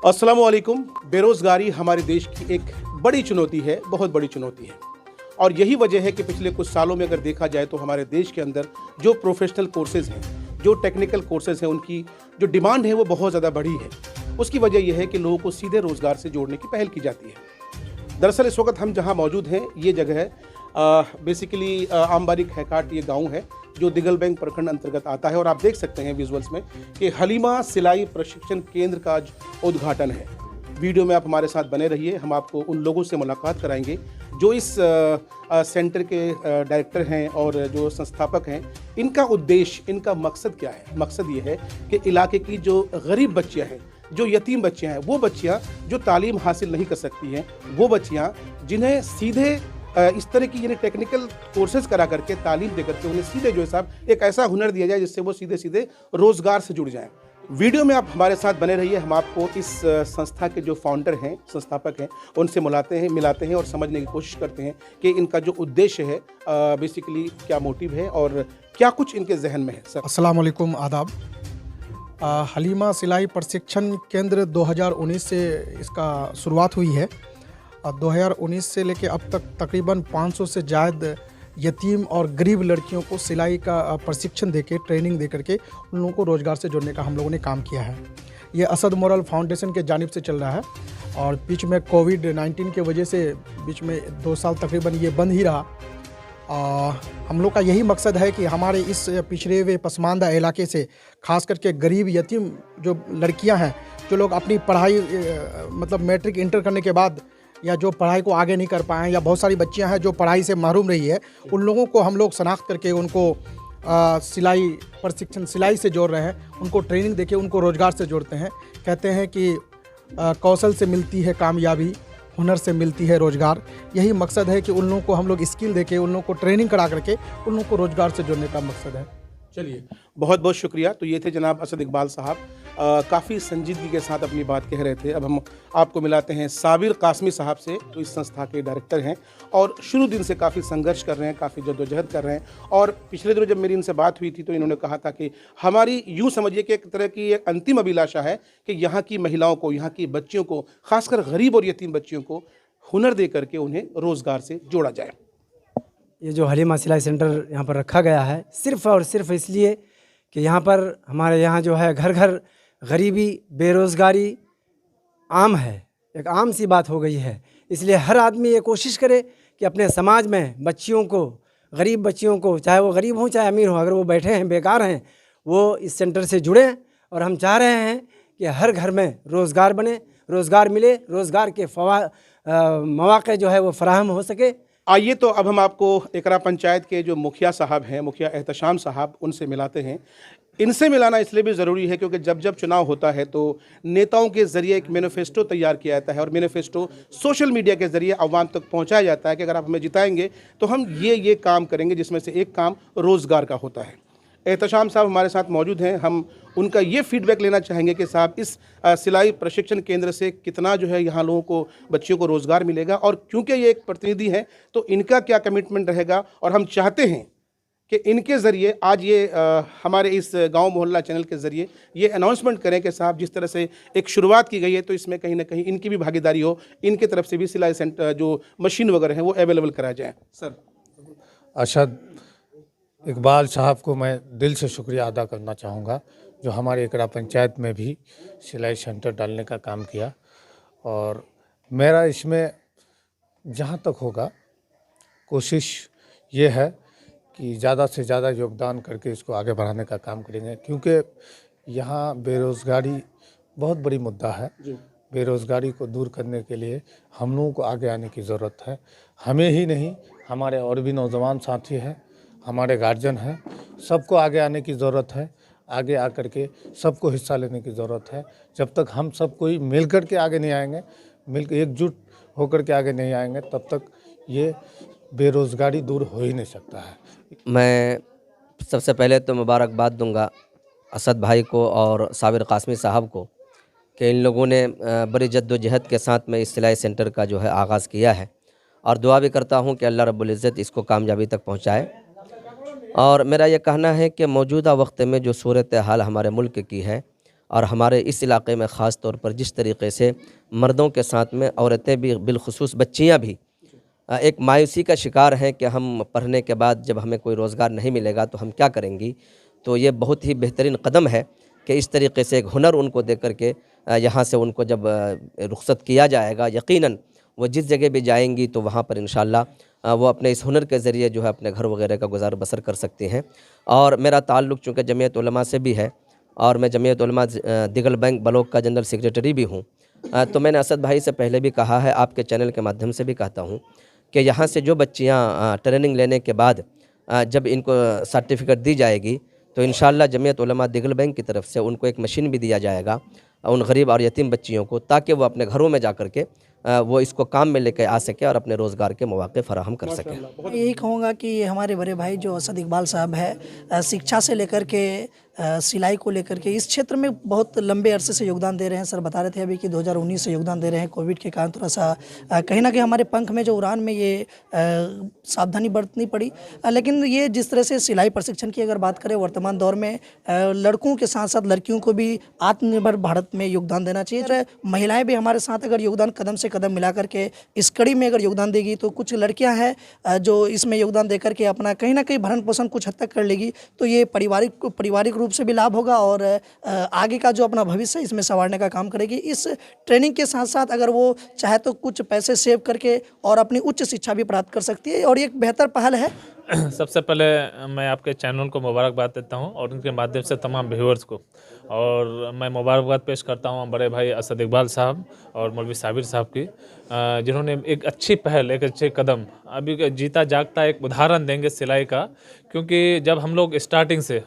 अस्सलाम वालेकुम। बेरोज़गारी हमारे देश की एक बड़ी चुनौती है, बहुत बड़ी चुनौती है। और यही वजह है कि पिछले कुछ सालों में अगर देखा जाए तो हमारे देश के अंदर जो प्रोफेशनल कोर्सेज़ हैं, जो टेक्निकल कोर्सेज़ हैं, उनकी जो डिमांड है वो बहुत ज़्यादा बढ़ी है। उसकी वजह यह है कि लोगों को सीधे रोज़गार से जोड़ने की पहल की जाती है। दरअसल इस वक्त हम जहाँ मौजूद हैं ये जगह है बेसिकली आमबारी खैकाट ये गाँव है जो दिगल बैंक प्रखंड अंतर्गत आता है। और आप देख सकते हैं विजुअल्स में कि हलीमा सिलाई प्रशिक्षण केंद्र का उद्घाटन है। वीडियो में आप हमारे साथ बने रहिए, हम आपको उन लोगों से मुलाकात कराएंगे जो इस सेंटर के डायरेक्टर हैं और जो संस्थापक हैं। इनका उद्देश्य, इनका मकसद क्या है? मकसद ये है कि इलाके की जो गरीब बच्चियां हैं, जो यतीम बच्चियां हैं, वो बच्चियां जो तालीम हासिल नहीं कर सकती हैं, वो बच्चियां जिन्हें सीधे इस तरह की यानी टेक्निकल कोर्सेज करा करके तालीम दे करके उन्हें सीधे जो है साहब एक ऐसा हुनर दिया जाए जिससे वो सीधे सीधे रोज़गार से जुड़ जाएं। वीडियो में आप हमारे साथ बने रहिए, हम आपको इस संस्था के जो फाउंडर हैं, संस्थापक हैं, उनसे मिलाते हैं और समझने की कोशिश करते हैं कि इनका जो उद्देश्य है बेसिकली क्या मोटिव है और क्या कुछ इनके जहन में है। सर अस्सलाम वालेकुम, आदाब। हलीमा सिलाई प्रशिक्षण केंद्र 2019 से इसका शुरुआत हुई है। 2019 से लेके अब तक तकरीबन 500 से ज़्यादा यतीम और गरीब लड़कियों को सिलाई का प्रशिक्षण देके, ट्रेनिंग दे करके उन लोगों को रोज़गार से जोड़ने का हम लोगों ने काम किया है। ये असद मोरल फाउंडेशन के जानिब से चल रहा है और बीच में कोविड-19 के वजह से बीच में 2 साल तकरीबन ये बंद ही रहा। हम लोग का यही मकसद है कि हमारे इस पिछड़े हुए पसमानदा इलाके से खास करके गरीब यतीम जो लड़कियां हैं, जो लोग अपनी पढ़ाई मतलब मैट्रिक इंटर करने के बाद या जो पढ़ाई को आगे नहीं कर पाए, या बहुत सारी बच्चियां हैं जो पढ़ाई से महरूम रही है, उन लोगों को हम लोग शनाख्त करके उनको सिलाई प्रशिक्षण, सिलाई से जोड़ रहे हैं। उनको ट्रेनिंग देके उनको रोज़गार से जोड़ते हैं। कहते हैं कि कौशल से मिलती है कामयाबी, हुनर से मिलती है रोज़गार। यही मकसद है कि उन लोगों को हम लोग स्किल देके, उन लोगों को ट्रेनिंग करा करके उन लोगों को रोज़गार से जोड़ने का मकसद है। चलिए, बहुत बहुत शुक्रिया। तो ये थे जनाब असद इकबाल साहब, काफ़ी संजीदगी के साथ अपनी बात कह रहे थे। अब हम आपको मिलाते हैं साबिर कासमी साहब से, जो इस संस्था के डायरेक्टर हैं और शुरू दिन से काफ़ी संघर्ष कर रहे हैं, काफ़ी जद्दोजहद कर रहे हैं। और पिछले दिनों जब मेरी इनसे बात हुई थी तो इन्होंने कहा था कि हमारी यूँ समझिए कि एक तरह की एक अंतिम अभिलाषा है कि यहाँ की महिलाओं को, यहाँ की बच्चियों को, खासकर गरीब और यतीम बच्चियों को हुनर दे करके उन्हें रोज़गार से जोड़ा जाए। ये जो हलीमा सिलाई सेंटर यहाँ पर रखा गया है सिर्फ़ और सिर्फ इसलिए कि यहाँ पर हमारे यहाँ जो है घर घर गरीबी, बेरोज़गारी आम है, एक आम सी बात हो गई है। इसलिए हर आदमी ये कोशिश करे कि अपने समाज में बच्चियों को, गरीब बच्चियों को, चाहे वो गरीब हों चाहे अमीर हों, अगर वो बैठे हैं बेकार हैं, वो इस सेंटर से जुड़ें। और हम चाह रहे हैं कि हर घर में रोज़गार बने, रोज़गार मिले, रोज़गार के मौक़े जो है वो फराहम हो सके। आइए तो अब हम आपको एकरा पंचायत के जो मुखिया साहब हैं, मुखिया एहतशाम साहब, उनसे मिलाते हैं। इनसे मिलाना इसलिए भी ज़रूरी है क्योंकि जब जब चुनाव होता है तो नेताओं के ज़रिए एक मैनिफेस्टो तैयार किया जाता है और मैनिफेस्टो सोशल मीडिया के ज़रिए आवाम तक पहुंचाया जाता है कि अगर आप हमें जिताएंगे तो हम ये काम करेंगे, जिसमें से एक काम रोज़गार का होता है। एहतशाम साहब हमारे साथ मौजूद हैं। हम उनका ये फीडबैक लेना चाहेंगे कि साहब इस सिलाई प्रशिक्षण केंद्र से कितना जो है यहाँ लोगों को, बच्चियों को रोज़गार मिलेगा, और क्योंकि ये एक प्रतिनिधि हैं तो इनका क्या कमिटमेंट रहेगा। और हम चाहते हैं कि इनके ज़रिए आज ये हमारे इस गांव मोहल्ला चैनल के ज़रिए ये अनाउंसमेंट करें कि साहब जिस तरह से एक शुरुआत की गई है तो इसमें कहीं ना कहीं इनकी भी भागीदारी हो, इनके तरफ से भी सिलाई सेंटर जो मशीन वगैरह हैं वो अवेलेबल कराया जाए। सर असद इकबाल साहब को मैं दिल से शुक्रिया अदा करना चाहूँगा जो हमारे एकरा पंचायत में भी सिलाई सेंटर डालने का काम किया। और मेरा इसमें जहाँ तक होगा कोशिश ये है कि ज़्यादा से ज़्यादा योगदान करके इसको आगे बढ़ाने का काम करेंगे, क्योंकि यहाँ बेरोज़गारी बहुत बड़ी मुद्दा है। बेरोज़गारी को दूर करने के लिए हम लोगों को आगे आने की ज़रूरत है। हमें ही नहीं, हमारे और भी नौजवान साथी हैं, हमारे गार्जियन हैं, सबको आगे आने की ज़रूरत है। आगे आकर के सबको हिस्सा लेने की ज़रूरत है। जब तक हम सब कोई मिल कर के आगे नहीं आएंगे, मिलकर एकजुट होकर के आगे नहीं आएंगे, तब तक ये बेरोज़गारी दूर हो ही नहीं सकता है। मैं सबसे पहले तो मुबारकबाद दूंगा असद भाई को और साबिर कासमी साहब को कि इन लोगों ने बड़ी जद्दोजहद के साथ में इस सिलाई सेंटर का जो है आगाज़ किया है, और दुआ भी करता हूं कि अल्लाह रब्बुल इज़्ज़त इसको कामयाबी तक पहुंचाए। और मेरा ये कहना है कि मौजूदा वक्त में जो सूरत हाल हमारे मुल्क की है और हमारे इस इलाके में ख़ास तौर पर जिस तरीके से मर्दों के साथ में औरतें भी बिलखुसूस बच्चियाँ भी एक मायूसी का शिकार हैं कि हम पढ़ने के बाद जब हमें कोई रोज़गार नहीं मिलेगा तो हम क्या करेंगी। तो ये बहुत ही बेहतरीन कदम है कि इस तरीके से एक हुनर उनको दे करके यहाँ से उनको जब रुखसत किया जाएगा, यकीनन वो जिस जगह भी जाएंगी तो वहाँ पर इंशाअल्लाह वो अपने इस हुनर के ज़रिए जो है अपने घर वगैरह का गुजार बसर कर सकती हैं। और मेरा ताल्लुक़ चूँकि जमीयत उलमा से भी है और मैं जमीयत उलमा दिगल बैंक ब्लॉक का जनरल सेक्रेटरी भी हूँ, तो मैंने असद भाई से पहले भी कहा है, आपके चैनल के माध्यम से भी कहता हूँ कि यहाँ से जो बच्चियाँ ट्रेनिंग लेने के बाद जब इनको सर्टिफिकेट दी जाएगी तो इंशाअल्लाह जमीयत उलमा दिगल बैंक की तरफ से उनको एक मशीन भी दिया जाएगा उन गरीब और यतीम बच्चियों को, ताकि वो अपने घरों में जा कर के वो इसको काम में लेकर आ सके और अपने रोज़गार के मौके फराहम कर सकें। यही कहूँगा कि ये हमारे बड़े भाई जो असद इकबाल साहब है, शिक्षा से लेकर के सिलाई को लेकर के इस क्षेत्र में बहुत लंबे अरसे से योगदान दे रहे हैं। सर बता रहे थे अभी कि 2019 से योगदान दे रहे हैं। कोविड के कारण थोड़ा सा कहीं ना कहीं हमारे पंख में जो उड़ान में ये सावधानी बरतनी पड़ी, लेकिन ये जिस तरह से सिलाई प्रशिक्षण की अगर बात करें वर्तमान दौर में लड़कों के साथ साथ लड़कियों को भी आत्मनिर्भर भारत में योगदान देना चाहिए। महिलाएँ भी हमारे साथ अगर योगदान कदम से कदम मिला करके इस कड़ी में अगर योगदान देगी तो कुछ लड़कियां हैं जो इसमें योगदान दे करके अपना कहीं ना कहीं भरण पोषण कुछ हद तक कर लेगी, तो ये पारिवारिक रूप से भी लाभ होगा और आगे का जो अपना भविष्य इसमें संवारने का काम करेगी। इस ट्रेनिंग के साथ साथ अगर वो चाहे तो कुछ पैसे सेव करके और अपनी उच्च शिक्षा भी प्राप्त कर सकती है और ये एक बेहतर पहल है। सबसे पहले मैं आपके चैनल को मुबारकबाद देता हूं और उनके माध्यम से तमाम व्यूअर्स को, और मैं मुबारकबाद पेश करता हूं बड़े भाई असद इकबाल साहब और मौलवी साबिर साहब की, जिन्होंने एक अच्छी पहल, एक अच्छे कदम, अभी जीता जागता एक उदाहरण देंगे सिलाई का। क्योंकि जब हम लोग स्टार्टिंग से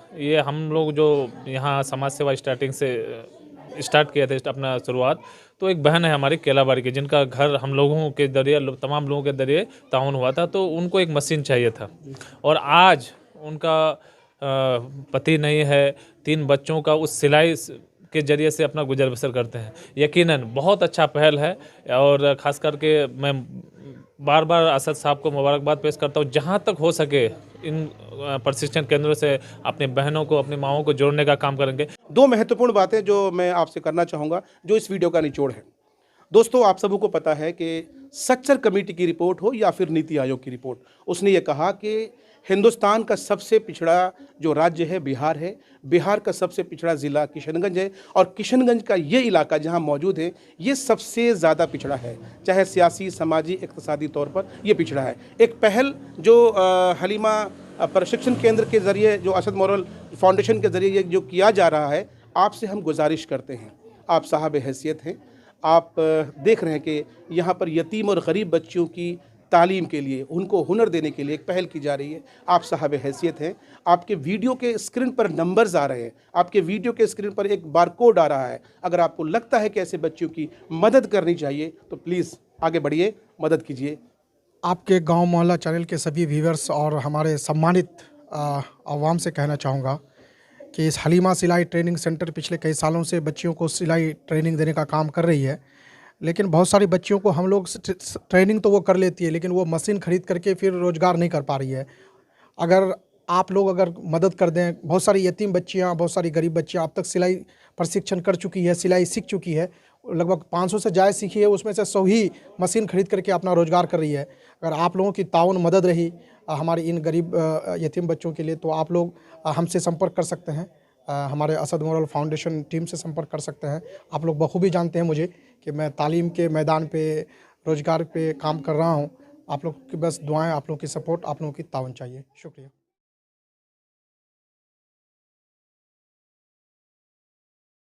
हम लोग जो यहाँ समाज सेवा स्टार्टिंग से स्टार्ट किया था अपना शुरुआत, तो एक बहन है हमारी केलाबाड़ी की, जिनका घर हम लोगों के जरिए तमाम लोगों के जरिए ताउन हुआ था, तो उनको एक मशीन चाहिए था और आज उनका पति नहीं है, 3 बच्चों का उस सिलाई के जरिए से अपना गुजर बसर करते हैं। यकीनन बहुत अच्छा पहल है और ख़ास करके मैं बार बार असद साहब को मुबारकबाद पेश करता हूँ। जहाँ तक हो सके इन प्रशिक्षण केंद्रों से अपनी बहनों को, अपनी माओं को जोड़ने का काम करेंगे। 2 महत्वपूर्ण बातें जो मैं आपसे करना चाहूँगा, जो इस वीडियो का निचोड़ है। दोस्तों, आप सबको पता है कि सक्चर कमेटी की रिपोर्ट हो या फिर नीति आयोग की रिपोर्ट, उसने ये कहा कि हिंदुस्तान का सबसे पिछड़ा जो राज्य है बिहार है, बिहार का सबसे पिछड़ा ज़िला किशनगंज है और किशनगंज का ये इलाका जहाँ मौजूद है ये सबसे ज़्यादा पिछड़ा है, चाहे सियासी, समाजी, इक़्तिसादी तौर पर ये पिछड़ा है। एक पहल जो हलीमा प्रशिक्षण केंद्र के ज़रिए, जो असद मोरल फाउंडेशन के ज़रिए ये जो किया जा रहा है, आपसे हम गुजारिश करते हैं, आप साहब हैसियत हैं, आप देख रहे हैं कि यहाँ पर यतीम और गरीब बच्चियों की तालीम के लिए, उनको हुनर देने के लिए एक पहल की जा रही है। आप साहब हैसियत हैं, आपके वीडियो के स्क्रीन पर नंबर्स आ रहे हैं, आपके वीडियो के स्क्रीन पर एक बारकोड आ रहा है। अगर आपको लगता है कि ऐसे बच्चों की मदद करनी चाहिए तो प्लीज़ आगे बढ़िए, मदद कीजिए। आपके गांव मोहल्ला चैनल के सभी व्यूअर्स और हमारे सम्मानित आवाम से कहना चाहूँगा कि इस हलीमा सिलाई ट्रेनिंग सेंटर पिछले कई सालों से बच्चियों को सिलाई ट्रेनिंग देने का काम कर रही है, लेकिन बहुत सारी बच्चियों को हम लोग ट्रेनिंग तो वो कर लेती है लेकिन वो मशीन ख़रीद करके फिर रोज़गार नहीं कर पा रही है। अगर आप लोग अगर मदद कर दें, बहुत सारी यतीम बच्चियाँ, बहुत सारी गरीब बच्चियाँ अब तक सिलाई प्रशिक्षण कर चुकी है, सिलाई सीख चुकी है, लगभग 500 से ज़्यादा सीखी है, उसमें से 100 ही मशीन ख़रीद करके अपना रोज़गार कर रही है। अगर आप लोगों की ताउन मदद रही हमारी इन गरीब यतीम बच्चों के लिए तो आप लोग हमसे संपर्क कर सकते हैं, हमारे असद मोरल फाउंडेशन टीम से संपर्क कर सकते हैं। आप लोग बखूबी जानते हैं मुझे कि मैं तालीम के मैदान पे, रोज़गार पे काम कर रहा हूँ। आप लोग की बस दुआएं, आप लोगों की सपोर्ट, आप लोगों की ताउन चाहिए। शुक्रिया।